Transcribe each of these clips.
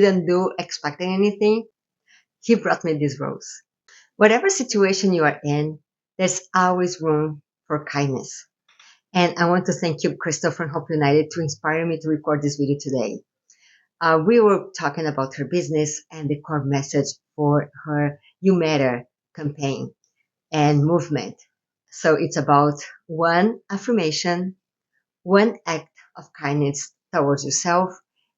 didn't do expecting anything, he brought me this rose. Whatever situation you are in, there's always room for kindness. And I want to thank you, Crystal, from Hope United, to inspire me to record this video today. We were talking about her business and the core message for her You Matter campaign and movement. So it's about one affirmation, one act of kindness towards yourself,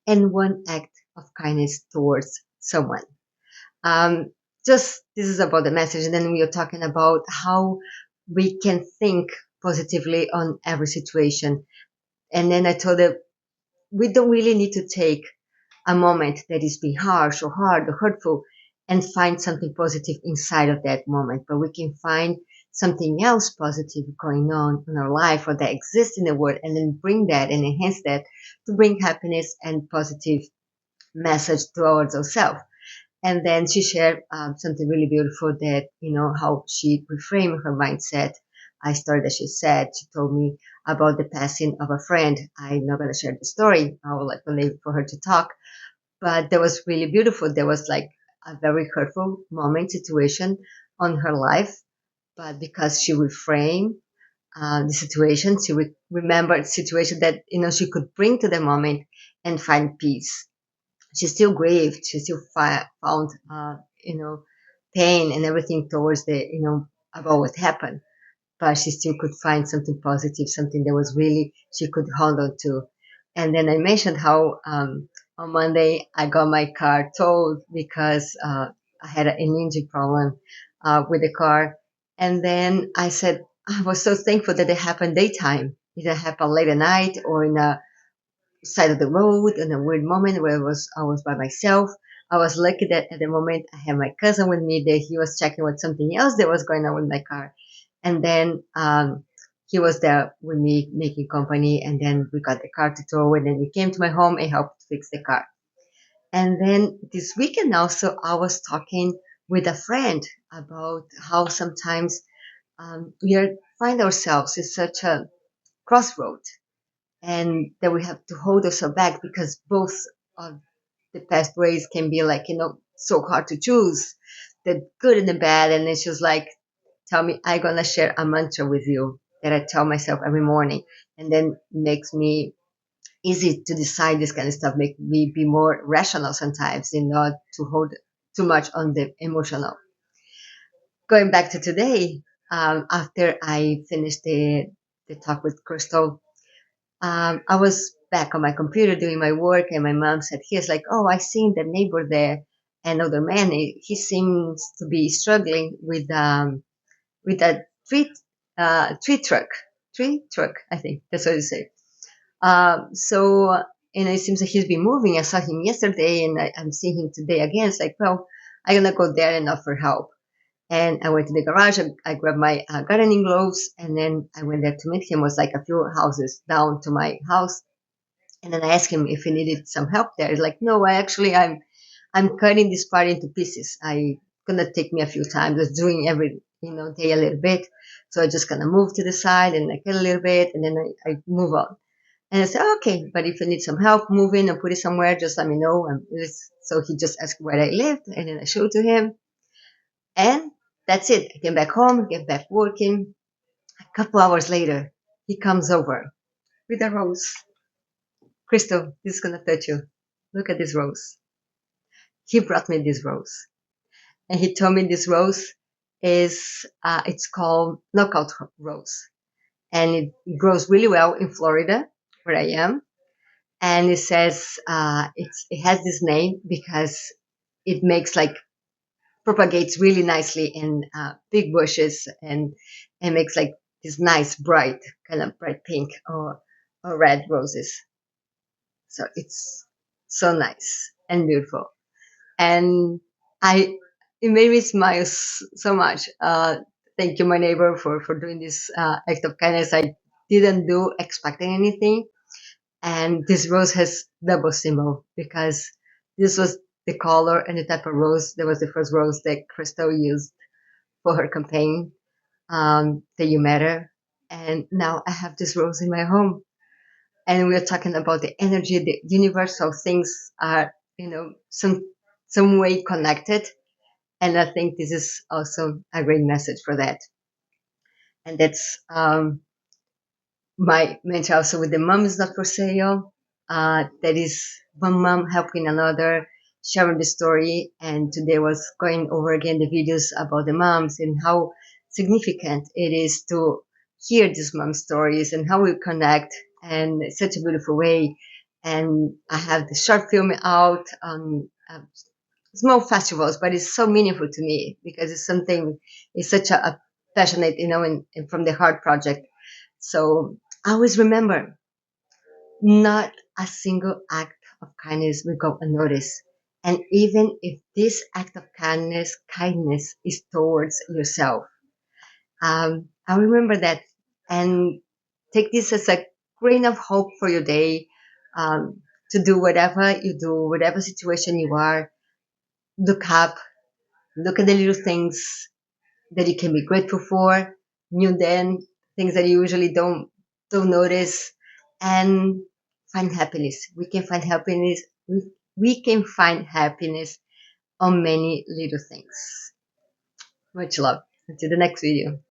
and one act of kindness towards someone. Um, just this is about the message, and then we are talking about how we can think positively on every situation. And then I told her we don't really need to take a moment that is being harsh or hard or hurtful and find something positive inside of that moment, but we can find something else positive going on in our life or that exists in the world, and then bring that and enhance that to bring happiness and positive message towards ourselves. And then she shared something really beautiful that, how she reframed her mindset. I started, as she said, she told me about the passing of a friend. I'm not going to share the story. I would like to leave for her to talk. But that was really beautiful. There was like a very hurtful moment situation on her life. But because she reframed the situation, she remembered the situation that, she could bring to the moment and find peace. She still grieved. She still found, pain and everything towards about what happened. But she still could find something positive, something that was really she could hold on to. And then I mentioned how on Monday I got my car towed because I had an engine problem with the car. And then I said I was so thankful that it happened daytime. It didn't happen late at night or in a side of the road in a weird moment where I was by myself. I was lucky that at the moment I had my cousin with me that he was checking with something else that was going on with my car. And then he was there with me making company, and then we got the car to tow, and then he came to my home and helped fix the car. And then this weekend also I was talking with a friend about how sometimes find ourselves in such a crossroad and that we have to hold ourselves back because both of the pathways can be like, so hard to choose the good and the bad. And it's just like, tell me, I'm going to share a mantra with you that I tell myself every morning. And then makes me easy to decide this kind of stuff, make me be more rational sometimes and not to hold too much on the emotional. Going back to today, after I finished the talk with Crystal, I was back on my computer doing my work, and my mom said, "He's like, oh, I seen the neighbor there, another man. He seems to be struggling with a tree truck. I think that's what you say. So, it seems like he's been moving. I saw him yesterday, and I'm seeing him today again. It's like, well, I'm gonna go there and offer help." And I went to the garage. I grabbed my gardening gloves, and then I went there to meet him. It was like a few houses down to my house, and then I asked him if he needed some help there. He's like, "No, I'm cutting this part into pieces. I gonna take me a few times. Just doing every day a little bit. So I just kind of move to the side and I cut a little bit, and then I move on." And I said, "Okay, but if you need some help moving or put it somewhere, just let me know." So he just asked where I lived, and then I showed to him, and that's it. I came back home, get back working. A couple hours later, he comes over with a rose. "Crystal, this is gonna touch you. Look at this rose." He brought me this rose, and he told me this rose is it's called knockout rose, and it grows really well in Florida, where I am. And it says it has this name because it makes like propagates really nicely in big bushes, and makes like this nice bright kind of bright pink or red roses. So it's so nice and beautiful. And I it made me smile so much. Thank you, my neighbor, for doing this act of kindness. I didn't do expecting anything, and this rose has double symbol because this was the color and the type of rose that was the first rose that Crystal used for her campaign, that You Matter. And now I have this rose in my home, and we're talking about the energy, the universal things are some way connected. And I think this is also a great message for that. And that's my mentor also with the mom is not for sale. That is one mom helping another, sharing the story. And today was going over again the videos about the moms and how significant it is to hear these mom stories and how we connect and it's such a beautiful way. And I have the short film out on small festivals, but it's so meaningful to me because it's something, it's such a passionate, and from the heart project. So I always remember not a single act of kindness will go unnoticed. And even if this act of kindness is towards yourself, I remember that and take this as a grain of hope for your day. To do whatever you do, whatever situation you are, look up, look at the little things that you can be grateful for, new then things that you usually don't notice, and find happiness. We can find happiness. We can find happiness on many little things. Much love. Until the next video.